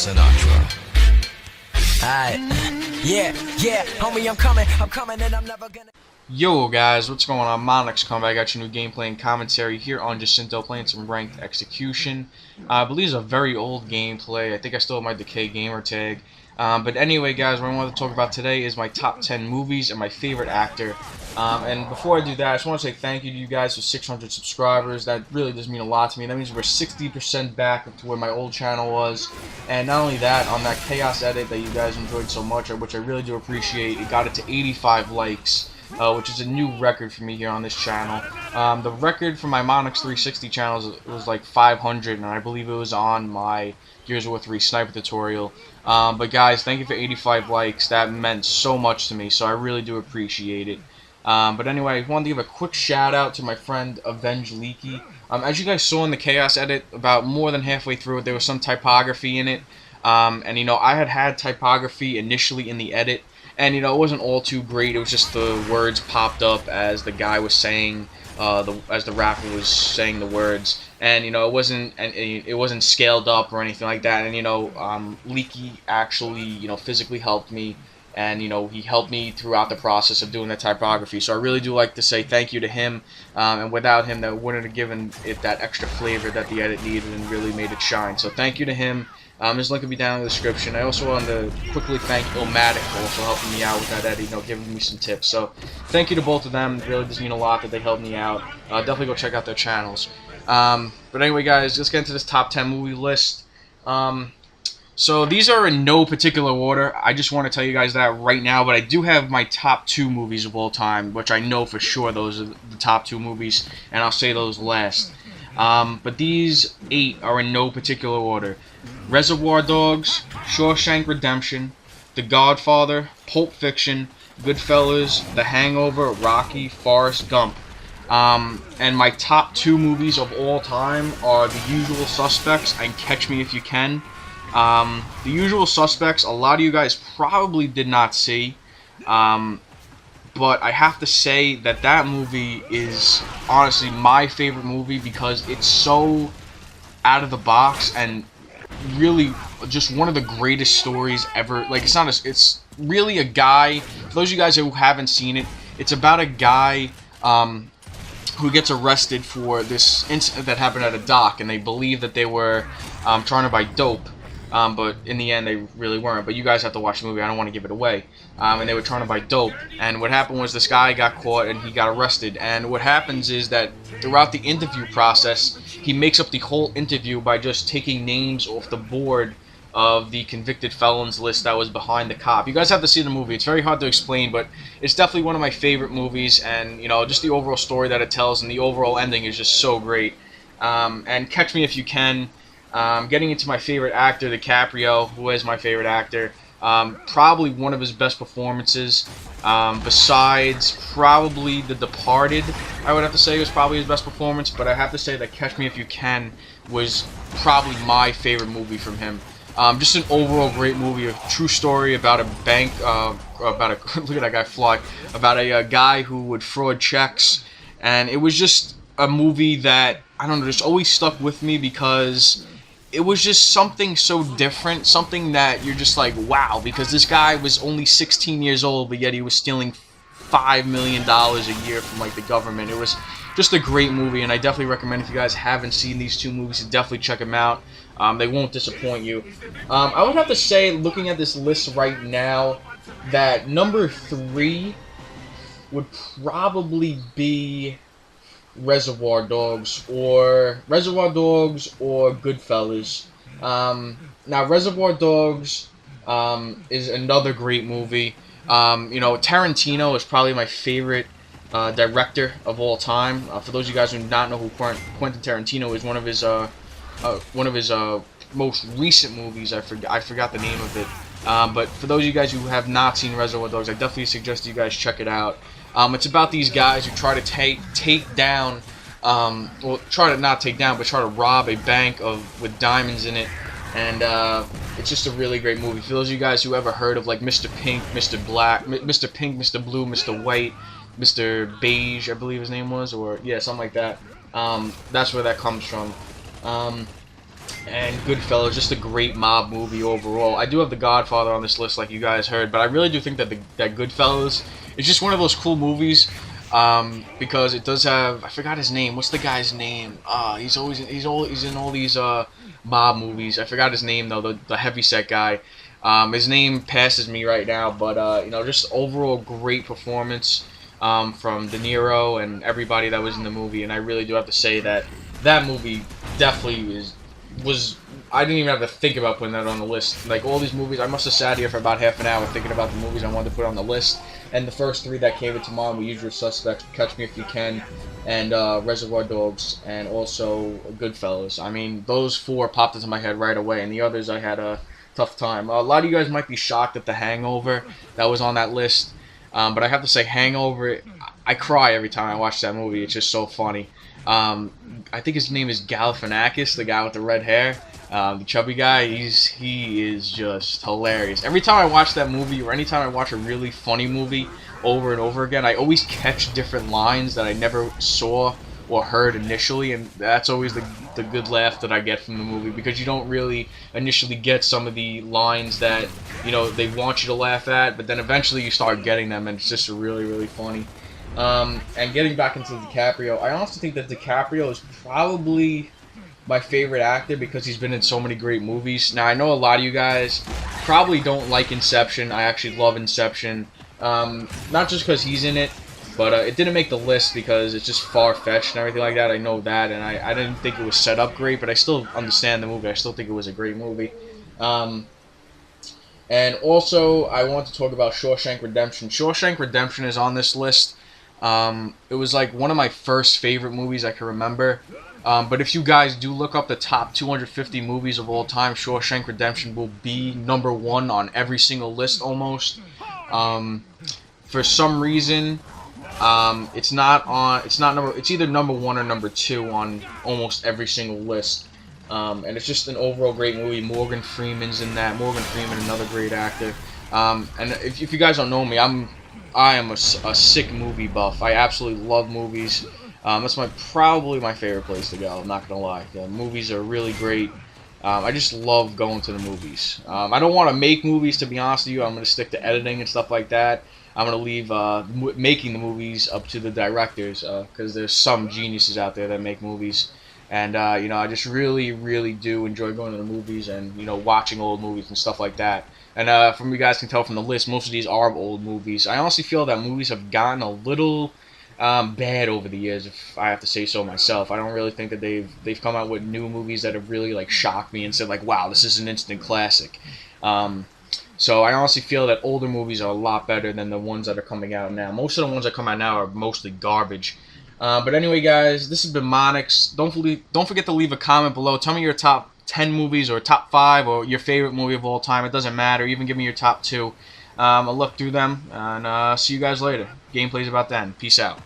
Sinatra. Alright. Yeah, homie, I'm coming, and I'm never gonna. Yo guys, what's going on? Monix coming back at your new gameplay and commentary here on Jacinto, playing some ranked execution. I believe it's a very old gameplay. I think I still have my Decay gamer tag. But anyway guys, what I want to talk about today is my top 10 movies and my favorite actor. And before I do that, I just want to say thank you to you guys for 600 subscribers. That really does mean a lot to me. That means we're 60% back to where my old channel was. And not only that, on that Chaos edit that you guys enjoyed so much, which I really do appreciate, it got it to 85 likes. Which is a new record for me here on this channel. The record for my MonnixHD channel was like 500, and I believe it was on my GoW3 sniper tutorial. But guys, thank you for 85 likes. That meant so much to me, so I really do appreciate it. But anyway, I wanted to give a quick shout out to my friend Avenge Leaky. As you guys saw in the Chaos edit, about more than halfway through it, there was some typography in it. And you know, I had typography initially in the edit. And, you know, it wasn't all too great. It was just the words popped up as the guy was saying, as the rapper was saying the words. And, you know, it wasn't scaled up or anything like that. And, you know, Leaky actually, you know, physically helped me. And, you know, he helped me throughout the process of doing the typography. So I really do like to say thank you to him. And without him, that wouldn't have given it that extra flavor that the edit needed and really made it shine. So thank you to him. His link will be down in the description. I also want to quickly thank Illmatic for also helping me out with that edit, you know, giving me some tips. So thank you to both of them. It really does mean a lot that they helped me out. Definitely go check out their channels. But anyway, guys, let's get into this top 10 movie list. So these are in no particular order. I just want to tell you guys that right now. But I do have my top 2 movies of all time, which I know for sure those are the top 2 movies, and I'll say those last. But these 8 are in no particular order. Reservoir Dogs, Shawshank Redemption, The Godfather, Pulp Fiction, Goodfellas, The Hangover, Rocky, Forrest Gump. And my top 2 movies of all time are The Usual Suspects and Catch Me If You Can. The Usual Suspects, a lot of you guys probably did not see. But I have to say that that movie is honestly my favorite movie because it's so out of the box and really just one of the greatest stories ever. Like, it's really a guy, for those of you guys who haven't seen it, it's about a guy who gets arrested for this incident that happened at a dock, and they believe that they were trying to buy dope. But in the end, they really weren't. But you guys have to watch the movie. I don't want to give it away. And they were trying to buy dope. And what happened was this guy got caught and he got arrested. And what happens is that throughout the interview process, he makes up the whole interview by just taking names off the board of the convicted felons list that was behind the cop. You guys have to see the movie. It's very hard to explain, but it's definitely one of my favorite movies. And, you know, just the overall story that it tells and the overall ending is just so great. And Catch Me If You Can. Getting into my favorite actor, DiCaprio, who is my favorite actor. Probably one of his best performances. Besides probably The Departed, I would have to say was probably his best performance. But I have to say that Catch Me If You Can was probably my favorite movie from him. Just an overall great movie, a true story about a bank, look at that guy fly, about a guy who would fraud checks. And it was just a movie that, I don't know, just always stuck with me because it was just something so different, something that you're just like, wow, because this guy was only 16 years old, but yet he was stealing $5 million a year from, like, the government. It was just a great movie, and I definitely recommend, if you guys haven't seen these 2 movies, to definitely check them out. They won't disappoint you. I would have to say, looking at this list right now, that number 3 would probably be Reservoir Dogs or Goodfellas. Now Reservoir Dogs is another great movie. You know, Tarantino is probably my favorite director of all time. For those of you guys who do not know who Quentin Tarantino is, one of his most recent movies, I forgot the name of it. But for those of you guys who have not seen Reservoir Dogs, I definitely suggest you guys check it out. It's about these guys who try to take down, well, try to not take down, but try to rob a bank with diamonds in it. And it's just a really great movie. For those of you guys who ever heard of, like, Mr. Pink, Mr. Black, Mr. Pink, Mr. Blue, Mr. White, Mr. Beige, I believe his name was, or yeah, something like that. That's where that comes from. and Goodfellas, just a great mob movie overall. I do have The Godfather on this list, like you guys heard, but I really do think that that Goodfellas is just one of those cool movies, because it does have, I forgot his name. What's the guy's name? He's in all these mob movies. I forgot his name though. The heavyset guy. His name passes me right now, but you know, just overall great performance from De Niro and everybody that was in the movie. And I really do have to say that that movie definitely was. I didn't even have to think about putting that on the list. Like all these movies, I must have sat here for about half an hour thinking about the movies I wanted to put on the list. And the first three that came into mind were Usual Suspects, Catch Me If You Can, and Reservoir Dogs, and also Goodfellas. I mean, those four popped into my head right away, and the others I had a tough time. A lot of you guys might be shocked at the Hangover that was on that list, but I have to say, Hangover, I cry every time I watch that movie. It's just so funny. I think his name is Galifianakis, the guy with the red hair, the chubby guy. He is just hilarious. Every time I watch that movie, or anytime I watch a really funny movie over and over again, I always catch different lines that I never saw or heard initially, and that's always the good laugh that I get from the movie, because you don't really initially get some of the lines that, you know, they want you to laugh at, but then eventually you start getting them, and it's just really, really funny. And getting back into DiCaprio, I honestly think that DiCaprio is probably my favorite actor because he's been in so many great movies. Now, I know a lot of you guys probably don't like Inception. I actually love Inception. Not just because he's in it, but it didn't make the list because it's just far-fetched and everything like that. I know that, and I didn't think it was set up great, but I still understand the movie. I still think it was a great movie. And also, I want to talk about Shawshank Redemption. Shawshank Redemption is on this list. It was like one of my first favorite movies I can remember. But if you guys do look up the top 250 movies of all time, Shawshank Redemption will be #1 on every single list almost. For some reason, it's either #1 or #2 on almost every single list. And it's just an overall great movie. Morgan Freeman's in that. Morgan Freeman, another great actor. And if you guys don't know me, I am a sick movie buff. I absolutely love movies. That's probably my favorite place to go. I'm not gonna lie. The movies are really great. I just love going to the movies. I don't want to make movies, to be honest with you. I'm gonna stick to editing and stuff like that. I'm gonna leave making the movies up to the directors, because there's some geniuses out there that make movies. And you know, I just really, really do enjoy going to the movies and, you know, watching old movies and stuff like that. And from you guys can tell from the list, most of these are old movies. I honestly feel that movies have gotten a little bad over the years, if I have to say so myself. I don't really think that they've come out with new movies that have really like shocked me and said like, wow, this is an instant classic. So I honestly feel that older movies are a lot better than the ones that are coming out now. Most of the ones that come out now are mostly garbage. But anyway, guys, this has been Monix. Don't forget to leave a comment below. Tell me your top 10 movies or top 5 or your favorite movie of all time. It doesn't matter. Even give me your top 2. I'll look through them, and see you guys later. Gameplay's about to end. Peace out.